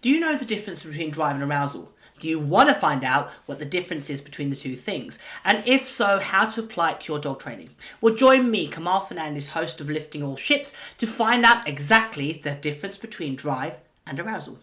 Do you know the difference between drive and arousal? Do you want to find out what the difference is between the two things? And if so, how to apply it to your dog training? Well, join me, Kamal Fernandez, host of Lifting All Ships, to find out exactly the difference between drive and arousal.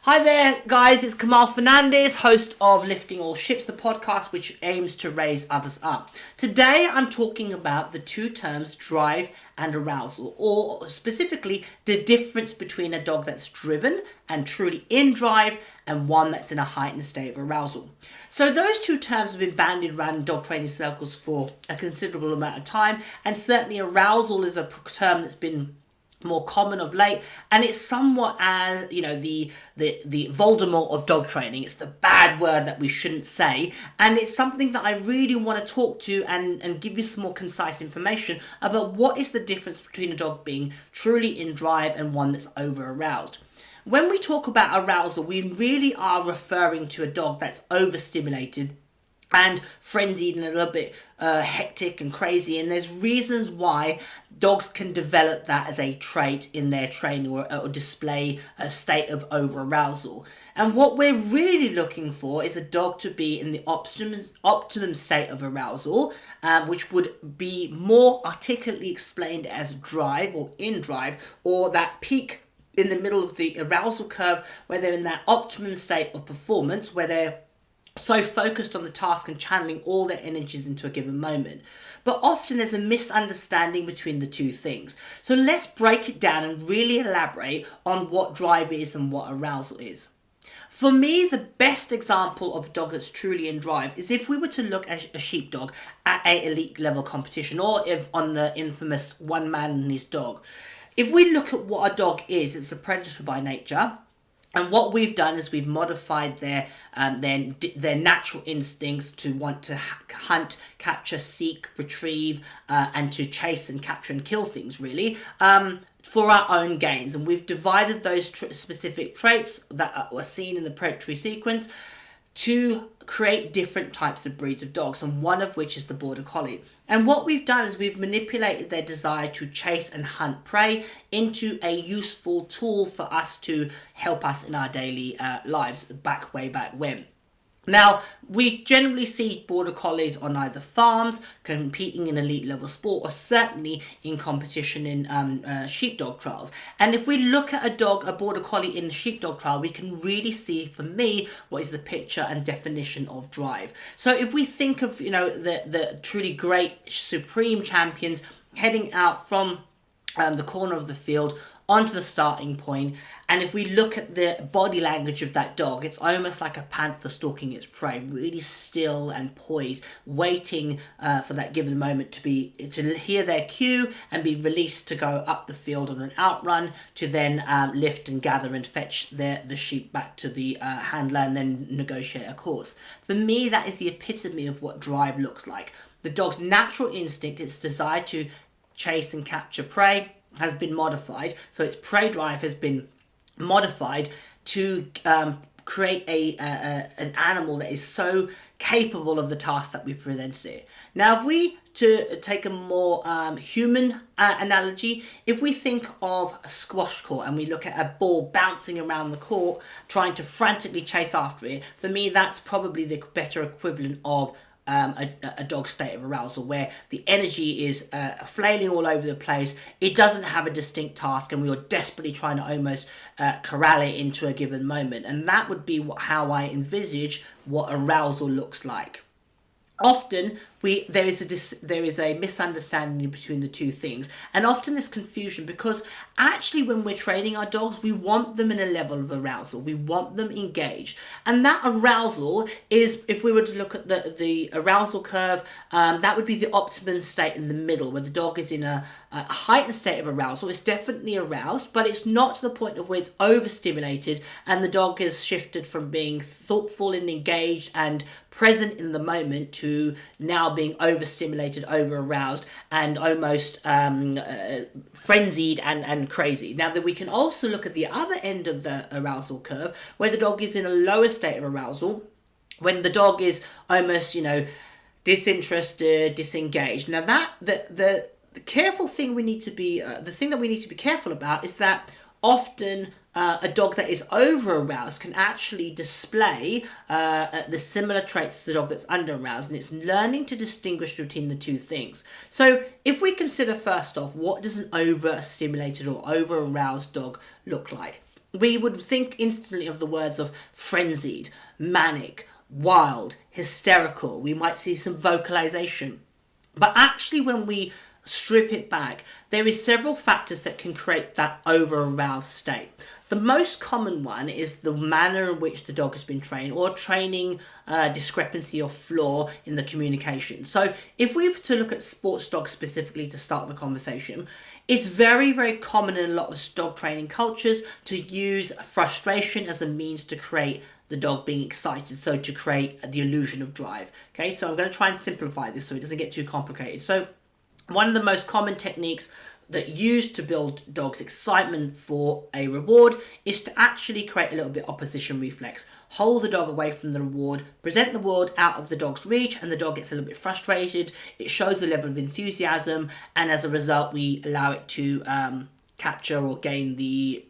Hi there, guys. It's Kamal Fernandez, host of Lifting All Ships, the podcast which aims to raise others up. Today, I'm talking about the two terms drive and arousal, or specifically the difference between a dog that's driven and truly in drive and one that's in a heightened state of arousal. So those two terms have been bandied around in dog training circles for a considerable amount of time, and certainly arousal is a term that's been more common of late, and it's somewhat as, you know, the Voldemort of dog training. It's the bad word that we shouldn't say, and it's something that I really want to talk to and give you some more concise information about what is the difference between a dog being truly in drive and one that's over aroused. When we talk about arousal, we really are referring to a dog that's overstimulated and frenzied and a little bit hectic and crazy, and there's reasons why dogs can develop that as a trait in their training or display a state of over-arousal. And what we're really looking for is a dog to be in the optimum state of arousal, which would be more articulately explained as drive or in drive, or that peak in the middle of the arousal curve where they're in that optimum state of performance, where they're so focused on the task and channeling all their energies into a given moment. But often there's a misunderstanding between the two things. So let's break it down and really elaborate on what drive is and what arousal is. For me, the best example of a dog that's truly in drive is if we were to look at a sheepdog at an elite level competition, or if on the infamous one man and his dog. If we look at what a dog is, it's a predator by nature. And what we've done is we've modified their natural instincts to want to hunt, capture, seek, retrieve, and to chase and capture and kill things, really, for our own gains. And we've divided those specific traits that were seen in the predatory sequence to create different types of breeds of dogs, and one of which is the Border Collie. And what we've done is we've manipulated their desire to chase and hunt prey into a useful tool for us to help us in our daily lives way back when. Now, we generally see Border Collies on either farms, competing in elite level sport, or certainly in competition in sheepdog trials. And if we look at a Border Collie in a sheepdog trial, we can really see, for me, what is the picture and definition of drive. So if we think of, you know, the truly great supreme champions heading out from the corner of the field onto the starting point, and if we look at the body language of that dog, it's almost like a panther stalking its prey, really still and poised, waiting for that given moment to hear their cue and be released to go up the field on an outrun, to then lift and gather and fetch the sheep back to the handler and then negotiate a course. For me, that is the epitome of what drive looks like. The dog's natural instinct, its desire to chase and capture prey, has been modified. So its prey drive has been modified to create an animal that is so capable of the task that we presented it. Now, if we to take a more human analogy, if we think of a squash court and we look at a ball bouncing around the court, trying to frantically chase after it, for me, that's probably the better equivalent of a dog's state of arousal, where the energy is flailing all over the place. It doesn't have a distinct task, and we are desperately trying to almost corral it into a given moment. And that would be how I envisage what arousal looks like. often there is a misunderstanding between the two things, and often this confusion, because actually when we're training our dogs, we want them in a level of arousal, we want them engaged, and that arousal is, if we were to look at the arousal curve, that would be the optimum state in the middle, where the dog is in a heightened state of arousal. It's definitely aroused, but it's not to the point of where it's overstimulated and the dog has shifted from being thoughtful and engaged and present in the moment to now being overstimulated, over aroused, and almost frenzied and crazy. Now that we can also look at the other end of the arousal curve, where the dog is in a lower state of arousal, when the dog is almost, disinterested, disengaged. Now the careful thing we need to be, the thing that we need to be careful about is that often a dog that is over aroused can actually display the similar traits as the dog that's under aroused, and it's learning to distinguish between the two things. So if we consider first off, what does an overstimulated or over aroused dog look like? We would think instantly of the words of frenzied, manic, wild, hysterical. We might see some vocalization. But actually when we strip it back, there is several factors that can create that over-aroused state. The most common one is the manner in which the dog has been trained, or training discrepancy or flaw in the communication. So if we were to look at sports dogs specifically to start the conversation, it's very, very common in a lot of dog training cultures to use frustration as a means to create the dog being excited, so to create the illusion of drive. Okay, so I'm going to try and simplify this so it doesn't get too complicated. So one of the most common techniques that used to build dogs' excitement for a reward is to actually create a little bit opposition reflex. Hold the dog away from the reward, present the reward out of the dog's reach, and the dog gets a little bit frustrated. It shows a level of enthusiasm, and as a result, we allow it to capture or gain the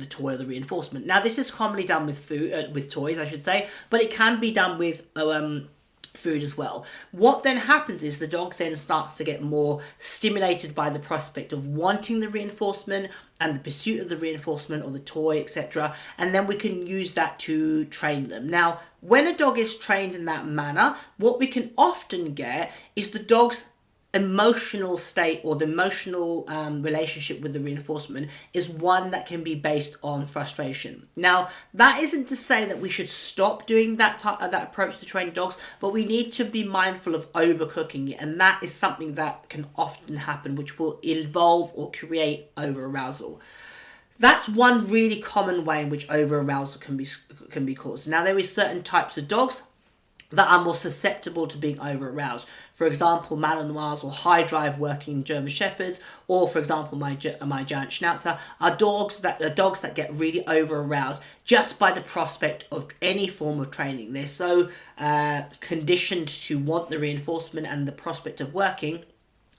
toy or the reinforcement. Now, this is commonly done with food, with toys, I should say, but it can be done with food as well. What then happens is the dog then starts to get more stimulated by the prospect of wanting the reinforcement and the pursuit of the reinforcement or the toy, etc. And then we can use that to train them. Now, when a dog is trained in that manner, what we can often get is the dog's emotional state, or the emotional relationship with the reinforcement, is one that can be based on frustration. Now, that isn't to say that we should stop doing that approach to training dogs, but we need to be mindful of overcooking it, and that is something that can often happen, which will evolve or create over-arousal. That's one really common way in which over-arousal can be caused. Now, there is certain types of dogs that are more susceptible to being over-aroused. For example, Malinois or high drive working German Shepherds, or for example, my giant Schnauzer, are dogs that get really over-aroused just by the prospect of any form of training. They're so conditioned to want the reinforcement and the prospect of working.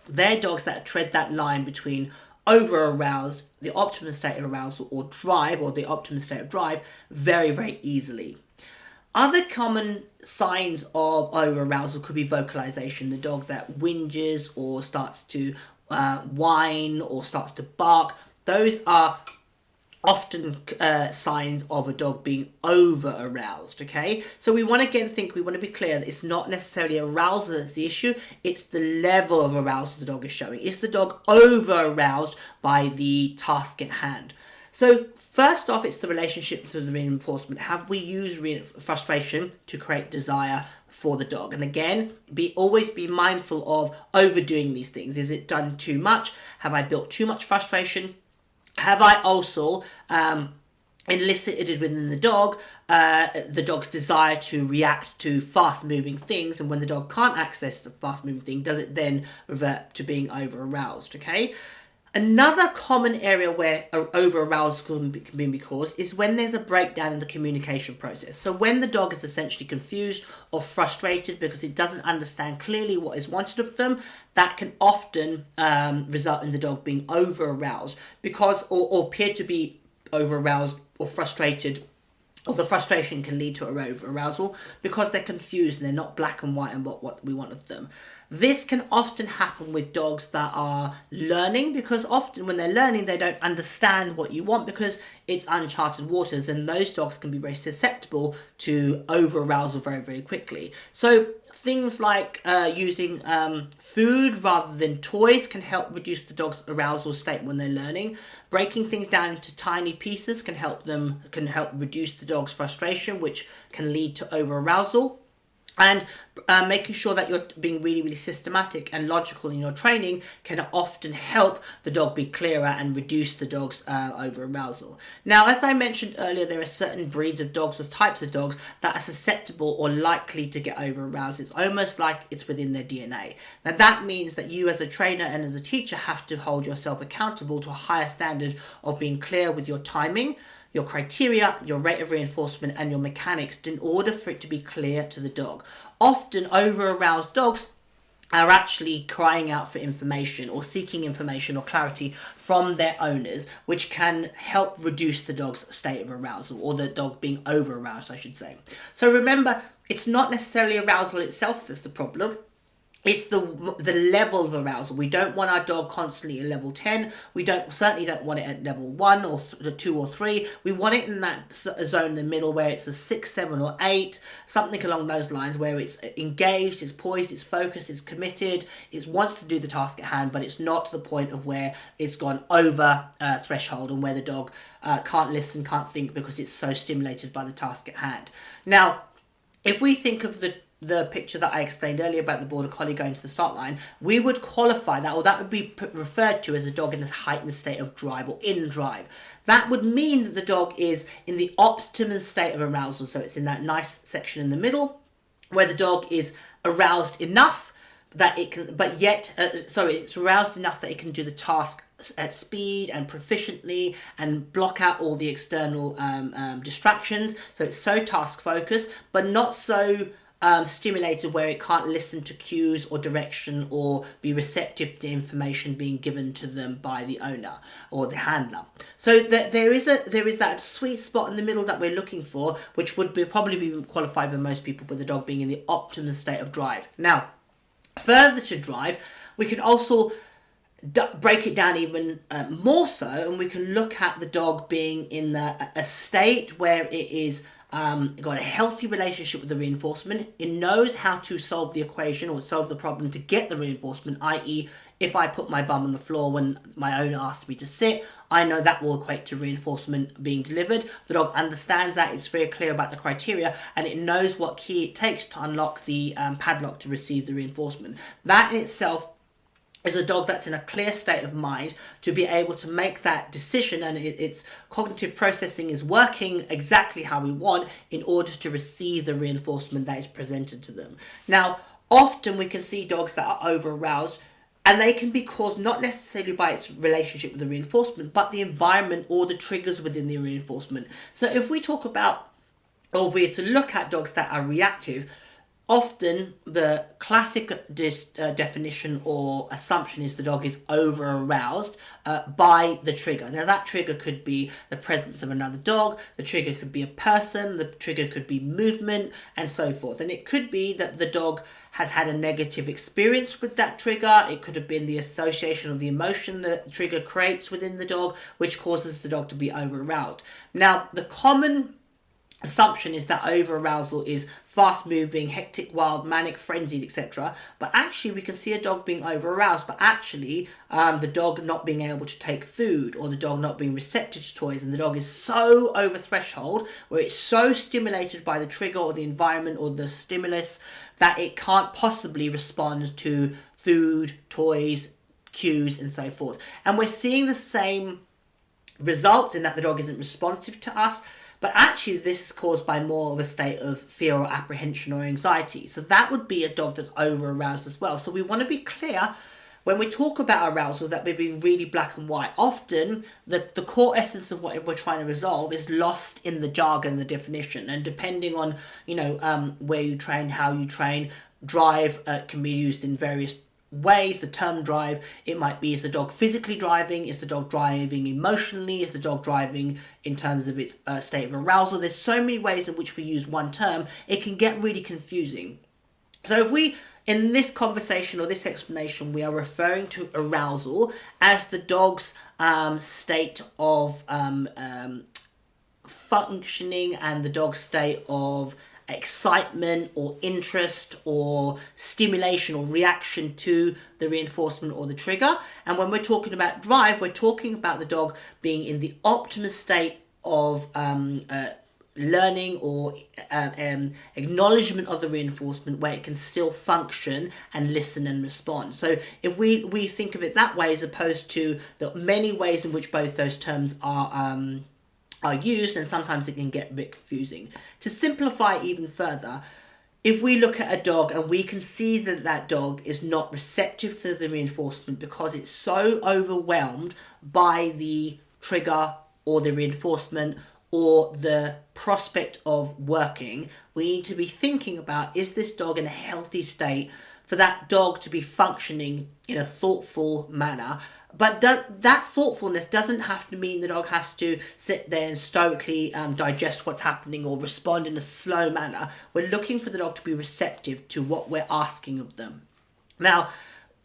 They're dogs that tread that line between over-aroused, the optimum state of arousal, or drive, or the optimum state of drive, very, very easily. Other common signs of over-arousal could be vocalization. The dog that whinges or starts to whine or starts to bark. Those are often signs of a dog being over-aroused, okay? So we want to be clear that it's not necessarily arousal that's the issue, it's the level of arousal the dog is showing. Is the dog over-aroused by the task at hand? So first off, it's the relationship to the reinforcement. Have we used frustration to create desire for the dog? And again, always be mindful of overdoing these things. Is it done too much? Have I built too much frustration? Have I also elicited within the dog's desire to react to fast-moving things? And when the dog can't access the fast-moving thing, does it then revert to being over-aroused, okay? Another common area where over-arousal can be caused is when there's a breakdown in the communication process. So when the dog is essentially confused or frustrated because it doesn't understand clearly what is wanted of them, that can often result in the dog being over-aroused or appear to be over-aroused or frustrated, or the frustration can lead to over-arousal because they're confused and they're not black and white on what we want of them. This can often happen with dogs that are learning, because often when they're learning, they don't understand what you want because it's uncharted waters, and those dogs can be very susceptible to over-arousal very, very quickly. So things like using food rather than toys can help reduce the dog's arousal state when they're learning. Breaking things down into tiny pieces can help reduce the dog's frustration, which can lead to over arousal. And making sure that you're being really, really systematic and logical in your training can often help the dog be clearer and reduce the dog's over arousal. Now, as I mentioned earlier, there are certain breeds of dogs or types of dogs that are susceptible or likely to get over aroused. It's almost like it's within their DNA. Now, that means that you as a trainer and as a teacher have to hold yourself accountable to a higher standard of being clear with your timing, your criteria, your rate of reinforcement, and your mechanics in order for it to be clear to the dog. Often over-aroused dogs are actually crying out for information or seeking information or clarity from their owners, which can help reduce the dog's state of arousal, or the dog being over-aroused, I should say. So remember, it's not necessarily arousal itself that's the problem. It's the level of arousal. We don't want our dog constantly at level 10. We certainly don't want it at level 1 or 2 or 3. We want it in that zone in the middle where it's a 6, 7 or 8, something along those lines, where it's engaged, it's poised, it's focused, it's committed, it wants to do the task at hand, but it's not to the point of where it's gone over threshold and where the dog can't listen, can't think because it's so stimulated by the task at hand. Now, if we think of the picture that I explained earlier about the border collie going to the start line, we would qualify that, or that would be referred to as a dog in a heightened state of drive or in drive. That would mean that the dog is in the optimum state of arousal, so it's in that nice section in the middle where the dog is aroused enough that it can, it's aroused enough that it can do the task at speed and proficiently and block out all the external distractions. So it's so task focused, but not so stimulated where it can't listen to cues or direction or be receptive to information being given to them by the owner or the handler. So there is that sweet spot in the middle that we're looking for, which would probably be qualified by most people with the dog being in the optimum state of drive. Now, further to drive, we can also break it down even more so, and we can look at the dog being in a state where it is got a healthy relationship with the reinforcement. It knows how to solve the equation or solve the problem to get the reinforcement, i.e. if I put my bum on the floor when my owner asked me to sit, I know that will equate to reinforcement being delivered. The dog understands that, it's very clear about the criteria, and it knows what key it takes to unlock the padlock to receive the reinforcement. That in itself is a dog that's in a clear state of mind to be able to make that decision, and its cognitive processing is working exactly how we want in order to receive the reinforcement that is presented to them. Now, often we can see dogs that are over-aroused, and they can be caused not necessarily by its relationship with the reinforcement, but the environment or the triggers within the reinforcement. So if we talk about, or if we are to look at dogs that are reactive, often the classic definition or assumption is the dog is over-aroused by the trigger. Now that trigger could be the presence of another dog, the trigger could be a person, the trigger could be movement, and so forth. And it could be that the dog has had a negative experience with that trigger. It could have been the association of the emotion that the trigger creates within the dog, which causes the dog to be over-aroused. Now, the common assumption is that over-arousal is fast-moving, hectic, wild, manic, frenzied, etc. But actually, we can see a dog being over-aroused, but actually the dog not being able to take food, or the dog not being receptive to toys, and the dog is so over threshold, where it's so stimulated by the trigger or the environment or the stimulus that it can't possibly respond to food, toys, cues, and so forth. And we're seeing the same results in that the dog isn't responsive to us, but actually this is caused by more of a state of fear or apprehension or anxiety. So that would be a dog that's over-aroused as well. So we want to be clear when we talk about arousal that we're being really black and white. Often the core essence of what we're trying to resolve is lost in the jargon, the definition. And depending on, where you train, how you train, drive can be used in various ways. The term drive, it might be, is the dog physically driving? Is the dog driving emotionally? Is the dog driving in terms of its state of arousal? There's so many ways in which we use one term, it can get really confusing. So if we, in this conversation or this explanation, we are referring to arousal as the dog's state of functioning and the dog's state of excitement or interest or stimulation or reaction to the reinforcement or the trigger. And when we're talking about drive, we're talking about the dog being in the optimal state of learning or acknowledgement of the reinforcement, where it can still function and listen and respond. So if we think of it that way, as opposed to the many ways in which both those terms are used, and sometimes it can get a bit confusing. To simplify even further, if we look at a dog and we can see that that dog is not receptive to the reinforcement because it's so overwhelmed by the trigger or the reinforcement or the prospect of working, we need to be thinking about, is this dog in a healthy state for that dog to be functioning in a thoughtful manner? But that thoughtfulness doesn't have to mean the dog has to sit there and stoically digest what's happening or respond in a slow manner. We're looking for the dog to be receptive to what we're asking of them. Now,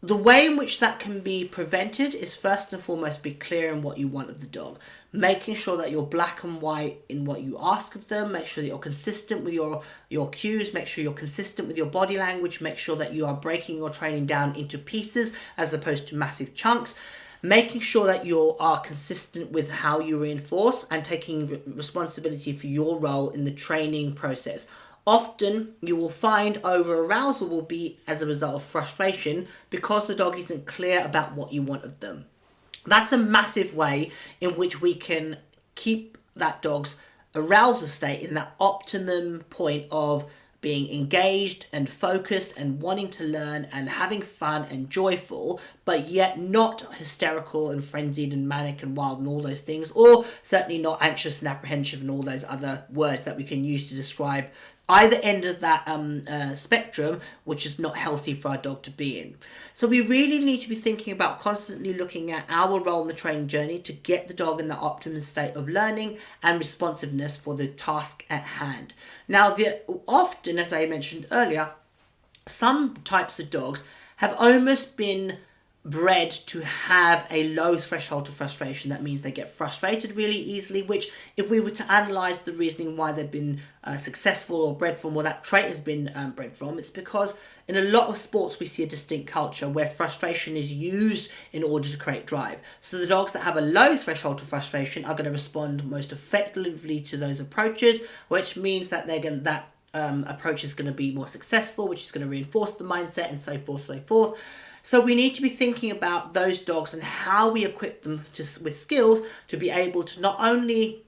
the way in which that can be prevented is first and foremost be clear in what you want of the dog. Making sure that you're black and white in what you ask of them. Make sure that you're consistent with your cues. Make sure you're consistent with your body language. Make sure that you are breaking your training down into pieces as opposed to massive chunks. Making sure that you are consistent with how you reinforce and taking responsibility for your role in the training process. Often you will find over-arousal will be as a result of frustration because the dog isn't clear about what you want of them. That's a massive way in which we can keep that dog's arousal state in that optimum point of being engaged and focused and wanting to learn and having fun and joyful, but yet not hysterical and frenzied and manic and wild and all those things, or certainly not anxious and apprehensive and all those other words that we can use to describe either end of that spectrum, which is not healthy for our dog to be in. So we really need to be thinking about constantly looking at our role in the training journey to get the dog in the optimum state of learning and responsiveness for the task at hand. Now, often, as I mentioned earlier, some types of dogs have almost been bred to have a low threshold of frustration. That means they get frustrated really easily, which if we were to analyse the reasoning why they've been successful or bred from, or that trait has been bred from, it's because in a lot of sports we see a distinct culture where frustration is used in order to create drive. So the dogs that have a low threshold of frustration are going to respond most effectively to those approaches, which means that approach is going to be more successful, which is going to reinforce the mindset and so forth, so forth. So we need to be thinking about those dogs and how we equip them with skills to be able to not only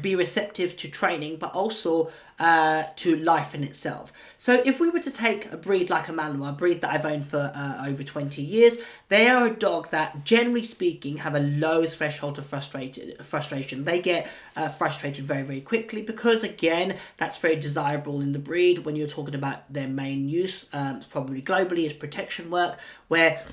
be receptive to training, but also to life in itself. So if we were to take a breed like a Malinois, a breed that I've owned for over 20 years, they are a dog that, generally speaking, have a low threshold of frustration. They get frustrated very, very quickly because, again, that's very desirable in the breed. When you're talking about their main use, probably globally, is protection work, where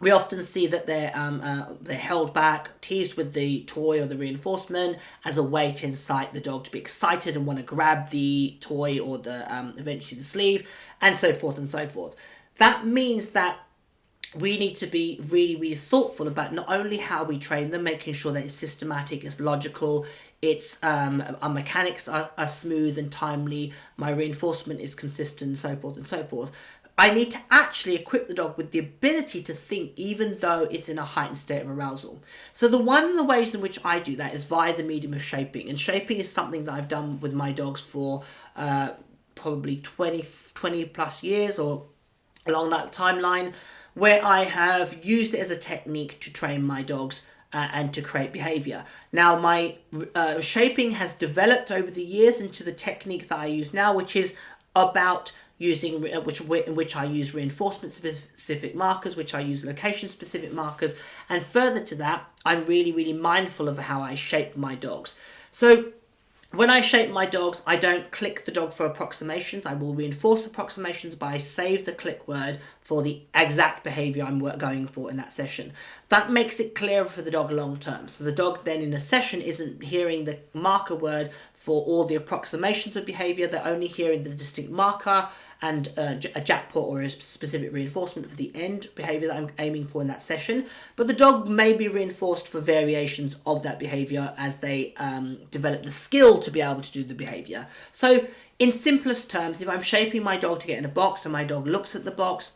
we often see that they're held back, teased with the toy or the reinforcement as a way to incite the dog to be excited and want to grab the toy or the eventually the sleeve, and so forth and so forth. That means that we need to be really, really thoughtful about not only how we train them, making sure that it's systematic, it's logical, it's our mechanics are smooth and timely, my reinforcement is consistent, and so forth and so forth. I need to actually equip the dog with the ability to think even though it's in a heightened state of arousal. So one of the ways in which I do that is via the medium of shaping. And shaping is something that I've done with my dogs for probably 20 plus years or along that timeline, where I have used it as a technique to train my dogs and to create behavior. Now, my shaping has developed over the years into the technique that I use now, which is about using which I use reinforcement specific markers, which I use location specific markers, and further to that, I'm really, really mindful of how I shape my dogs. So when I shape my dogs, I don't click the dog for approximations. I will reinforce approximations, but I save the click word for the exact behavior I'm going for in that session. That makes it clearer for the dog long term. So the dog then in a session isn't hearing the marker word for all the approximations of behavior. They're only hearing the distinct marker and a jackpot or a specific reinforcement for the end behavior that I'm aiming for in that session. But the dog may be reinforced for variations of that behavior as they develop the skill to be able to do the behavior. So in simplest terms, if I'm shaping my dog to get in a box and my dog looks at the box,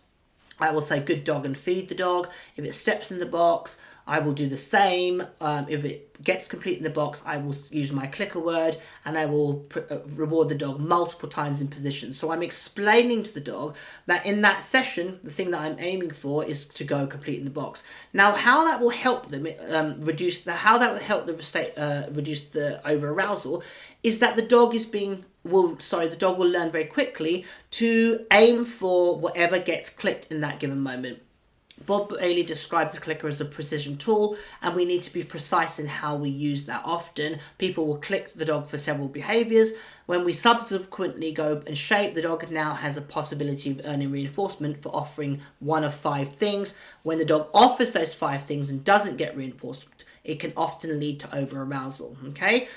I will say good dog and feed the dog. If it steps in the box, I will do the same. If it gets complete in the box, I will use my clicker word and I will reward the dog multiple times in position. So I'm explaining to the dog that in that session, the thing that I'm aiming for is to go complete in the box. Now, how that will help them reduce the over arousal is that the dog will learn very quickly to aim for whatever gets clicked in that given moment. Bob Bailey describes the clicker as a precision tool, and we need to be precise in how we use that. Often, people will click the dog for several behaviors. When we subsequently go and shape, the dog now has a possibility of earning reinforcement for offering one of 5 things. When the dog offers those 5 things and doesn't get reinforcement, it can often lead to over-arousal, okay?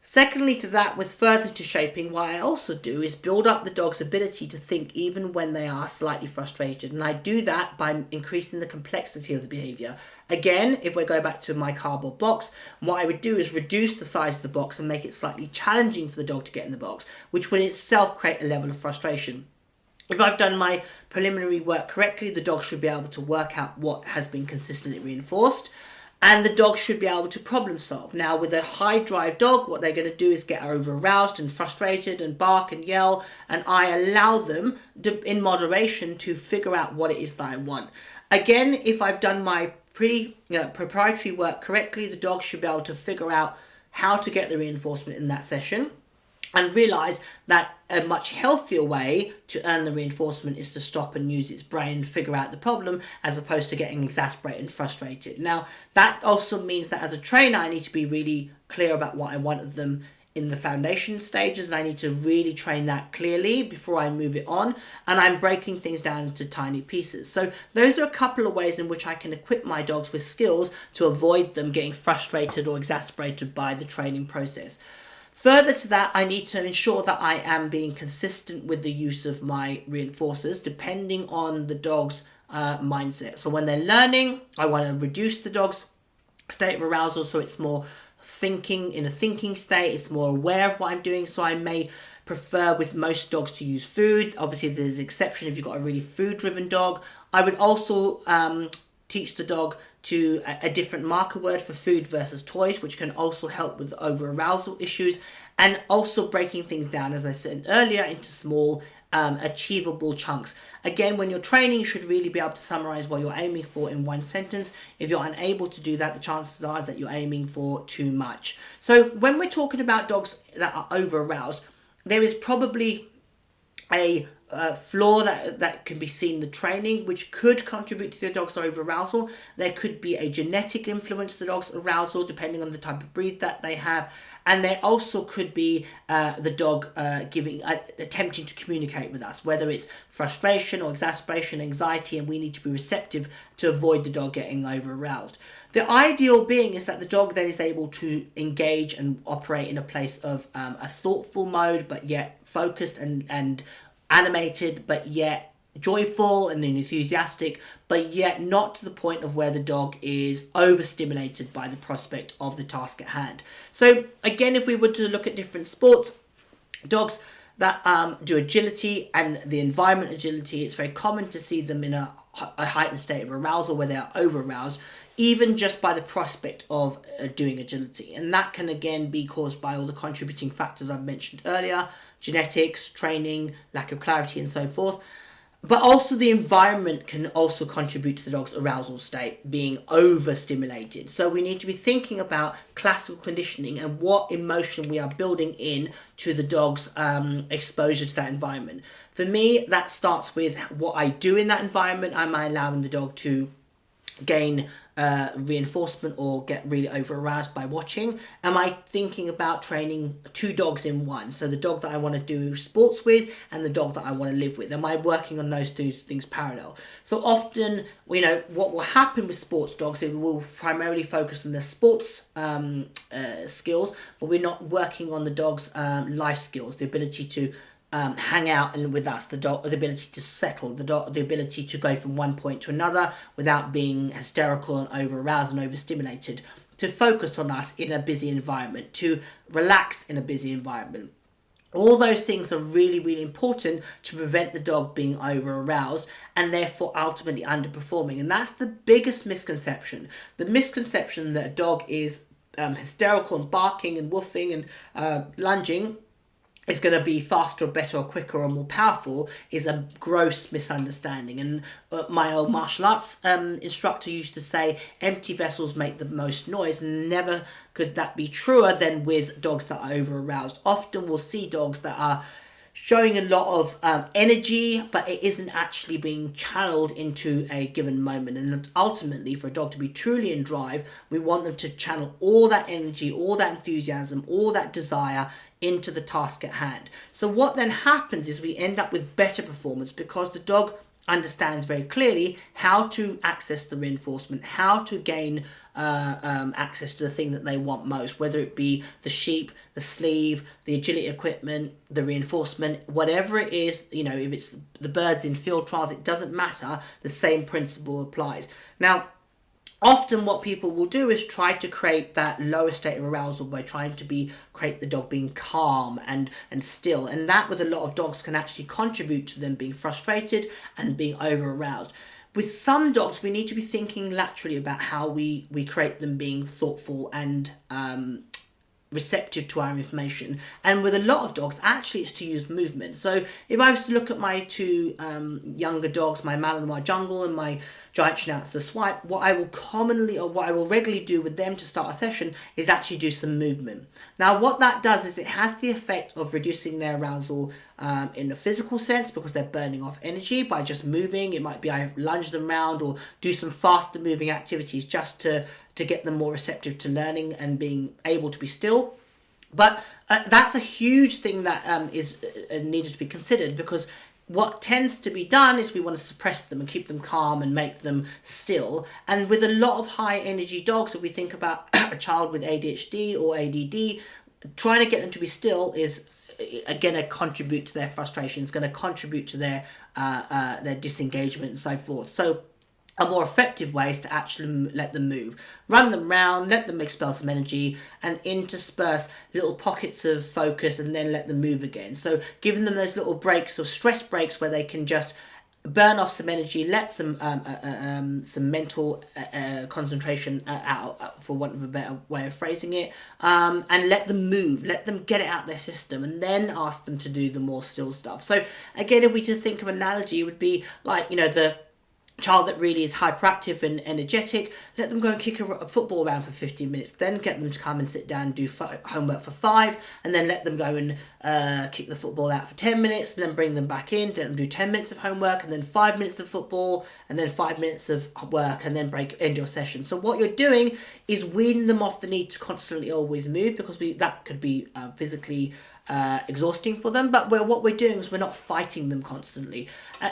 Secondly to that, with further to shaping, what I also do is build up the dog's ability to think even when they are slightly frustrated. And I do that by increasing the complexity of the behavior. Again, if we go back to my cardboard box, what I would do is reduce the size of the box and make it slightly challenging for the dog to get in the box, which will itself create a level of frustration. If I've done my preliminary work correctly, the dog should be able to work out what has been consistently reinforced. And the dog should be able to problem solve. Now, with a high drive dog, what they're going to do is get over aroused and frustrated and bark and yell. And I allow them, in moderation, to figure out what it is that I want. Again, if I've done my proprietary work correctly, the dog should be able to figure out how to get the reinforcement in that session. And realize that a much healthier way to earn the reinforcement is to stop and use its brain, figure out the problem, as opposed to getting exasperated and frustrated. Now, that also means that as a trainer, I need to be really clear about what I want of them in the foundation stages. And I need to really train that clearly before I move it on. And I'm breaking things down into tiny pieces. So those are a couple of ways in which I can equip my dogs with skills to avoid them getting frustrated or exasperated by the training process. Further to that, I need to ensure that I am being consistent with the use of my reinforcers depending on the dog's mindset. So when they're learning, I want to reduce the dog's state of arousal so it's more in a thinking state, it's more aware of what I'm doing. So I may prefer with most dogs to use food. Obviously, there's an exception if you've got a really food-driven dog. I would also teach the dog to a different marker word for food versus toys, which can also help with over-arousal issues, and also breaking things down, as I said earlier, into small achievable chunks. Again, when you're training, you should really be able to summarize what you're aiming for in one sentence. If you're unable to do that, the chances are that you're aiming for too much. So when we're talking about dogs that are over-aroused, there is probably a flaw that can be seen in the training, which could contribute to the dog's over-arousal. There could be a genetic influence to the dog's arousal, depending on the type of breed that they have. And there also could be the dog attempting to communicate with us, whether it's frustration or exasperation, anxiety, and we need to be receptive to avoid the dog getting over-aroused. The ideal being is that the dog then is able to engage and operate in a place of a thoughtful mode, but yet focused and animated, but yet joyful and enthusiastic, but yet not to the point of where the dog is overstimulated by the prospect of the task at hand. So again, if we were to look at different sports, dogs that do agility and the environment agility, it's very common to see them in a heightened state of arousal where they are over-aroused, even just by the prospect of doing agility. And that can again be caused by all the contributing factors I've mentioned earlier: genetics, training, lack of clarity, and so forth. But also the environment can also contribute to the dog's arousal state being overstimulated. So we need to be thinking about classical conditioning and what emotion we are building in to the dog's exposure to that environment. For me, that starts with what I do in that environment. Am I allowing the dog to gain reinforcement or get really over aroused by watching? Am I thinking about training 2 dogs in one? So the dog that I want to do sports with and the dog that I want to live with. Am I working on those 2 things parallel? So often, what will happen with sports dogs is we will primarily focus on the sports skills, but we're not working on the dog's life skills, the ability to hang out and with us, the ability to settle, the ability to go from one point to another without being hysterical and over-aroused and overstimulated. to focus on us in a busy environment, to relax in a busy environment. All those things are really, really important to prevent the dog being over-aroused and therefore ultimately underperforming. And that's the biggest misconception. The misconception that a dog is hysterical and barking and woofing and lunging is going to be faster or better or quicker or more powerful is a gross misunderstanding. And my old martial arts instructor used to say empty vessels make the most noise, and never could that be truer than with dogs that are over aroused. Often we'll see dogs that are showing a lot of energy, but it isn't actually being channeled into a given moment. And ultimately, for a dog to be truly in drive, we want them to channel all that energy, all that enthusiasm, all that desire into the task at hand. So what then happens is we end up with better performance, because the dog understands very clearly how to access the reinforcement, how to gain access to the thing that they want most, whether it be the sheep, the sleeve, the agility equipment, the reinforcement, whatever it is. You know, if it's the birds in field trials, it doesn't matter. The same principle applies. Now, often what people will do is try to create that lower state of arousal by trying to create the dog being calm and still. And that, with a lot of dogs, can actually contribute to them being frustrated and being over aroused. With some dogs, we need to be thinking laterally about how we create them being thoughtful and receptive to our information. And with a lot of dogs, actually, it's to use movement. So if I was to look at my two younger dogs, my Malinois Jungle and my Giant Schnauzer Swipe, what I will regularly do with them to start a session is actually do some movement. Now, what that does is it has the effect of reducing their arousal in a physical sense, because they're burning off energy by just moving. It might be I lunge them around or do some faster moving activities just to get them more receptive to learning and being able to be still. But that's a huge thing that is needed to be considered, because what tends to be done is we want to suppress them and keep them calm and make them still. And with a lot of high energy dogs, if we think about a child with ADHD or ADD, trying to get them to be still is going to contribute to their frustration. It's going to contribute to their disengagement and so forth. So a more effective way is to actually let them move. Run them round, let them expel some energy, and intersperse little pockets of focus, and then let them move again. So giving them those little breaks, or stress breaks, where they can just burn off some energy, let some mental concentration out, for want of a better way of phrasing it, and let them move, let them get it out of their system, and then ask them to do the more still stuff. So again, if we just think of an analogy, it would be like, the child that really is hyperactive and energetic, let them go and kick a football around for 15 minutes, then get them to come and sit down and do homework for 5, and then let them go and kick the football out for 10 minutes, and then bring them back in, let them do 10 minutes of homework, and then 5 minutes of football, and then 5 minutes of work, and then end your session. So what you're doing is weaning them off the need to constantly always move, because that could be physically exhausting for them. But what we're doing is we're not fighting them constantly.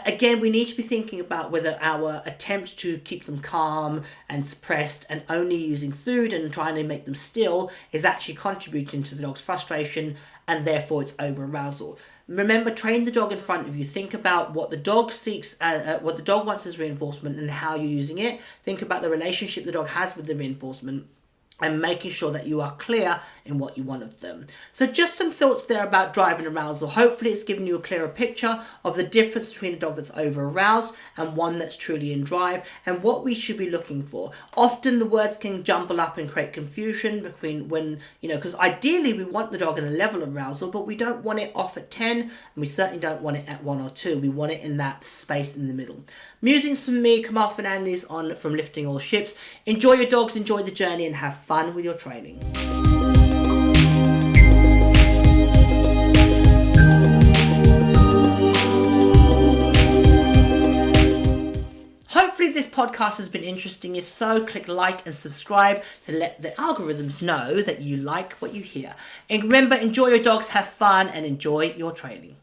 Again, we need to be thinking about whether our attempt to keep them calm and suppressed and only using food and trying to make them still is actually contributing to the dog's frustration, and therefore it's over arousal. Remember, train the dog in front of you. Think about what the dog seeks, what the dog wants as reinforcement, and how you're using it. Think about the relationship the dog has with the reinforcement, and making sure that you are clear in what you want of them. So just some thoughts there about drive and arousal. Hopefully it's given you a clearer picture of the difference between a dog that's over aroused and one that's truly in drive, and what we should be looking for. Often the words can jumble up and create confusion between when, because ideally we want the dog in a level of arousal, but we don't want it off at 10, and we certainly don't want it at 1 or 2. We want it in that space in the middle. Musings from me, Kamal Fernandez from Lifting All Ships. Enjoy your dogs, enjoy the journey, and have fun with your training. Hopefully this podcast has been interesting. If so, click like and subscribe to let the algorithms know that you like what you hear. And remember, enjoy your dogs, have fun, and enjoy your training.